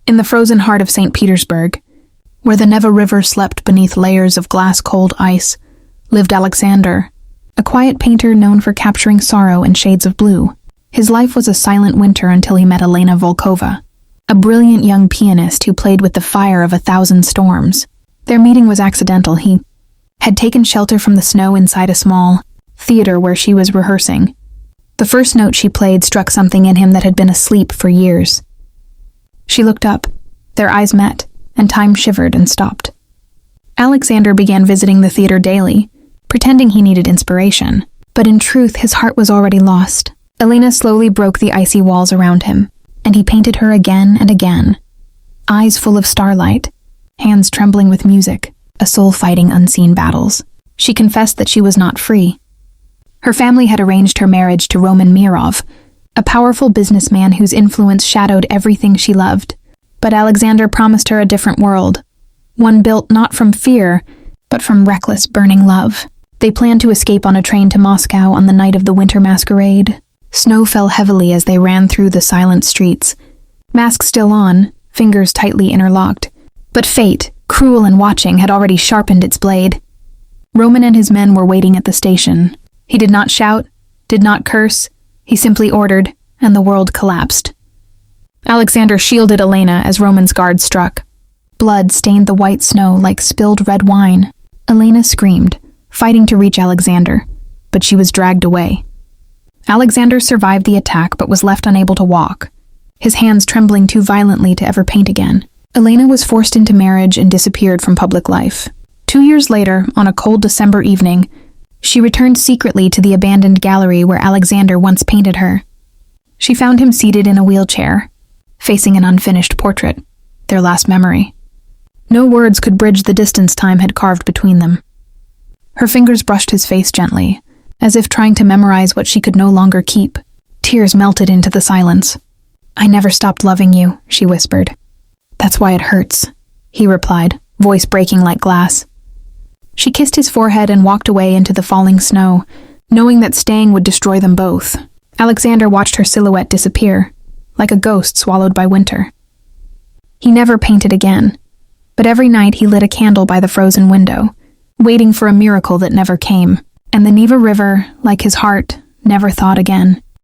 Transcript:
In the frozen heart of Saint Petersburg, where the Neva River slept beneath layers of glass-cold ice, lived Aleksandr, a quiet painter known for capturing sorrow in shades of blue. His life was a silent winter until he met Elena Volkova, a brilliant young pianist who played with the fire of 1,000 storms. Their meeting was accidental. He had taken shelter from the snow inside a small theater where she was rehearsing. The first note she played struck something in him that had been asleep for years. She looked up, their eyes met, and time shivered and stopped. Aleksandr began visiting the theater daily, pretending he needed inspiration, but in truth his heart was already lost. Elena slowly broke the icy walls around him, and he painted her again and again. Eyes full of starlight, hands trembling with music, a soul fighting unseen battles. She confessed that she was not free. Her family had arranged her marriage to Roman Mirov, a powerful businessman whose influence shadowed everything she loved. But Aleksandr promised her a different world, one built not from fear, but from reckless, burning love. They planned to escape on a train to Moscow on the night of the winter masquerade. Snow fell heavily as they ran through the silent streets, mask still on, fingers tightly interlocked. But fate, cruel and watching, had already sharpened its blade. Roman and his men were waiting at the station. He did not shout, did not curse. He simply ordered, and the world collapsed. Aleksandr shielded Elena as Roman's guard struck. Blood stained the white snow like spilled red wine. Elena screamed, fighting to reach Aleksandr, but she was dragged away. Aleksandr survived the attack but was left unable to walk, his hands trembling too violently to ever paint again. Elena was forced into marriage and disappeared from public life. 2 years later, on a cold December evening, she returned secretly to the abandoned gallery where Aleksandr once painted her. She found him seated in a wheelchair, facing an unfinished portrait, their last memory. No words could bridge the distance time had carved between them. Her fingers brushed his face gently, as if trying to memorize what she could no longer keep. Tears melted into the silence. "I never stopped loving you," she whispered. "That's why it hurts," he replied, voice breaking like glass. She kissed his forehead and walked away into the falling snow, knowing that staying would destroy them both. Aleksandr watched her silhouette disappear, like a ghost swallowed by winter. He never painted again, but every night he lit a candle by the frozen window, waiting for a miracle that never came. And the Neva River, like his heart, never thawed again.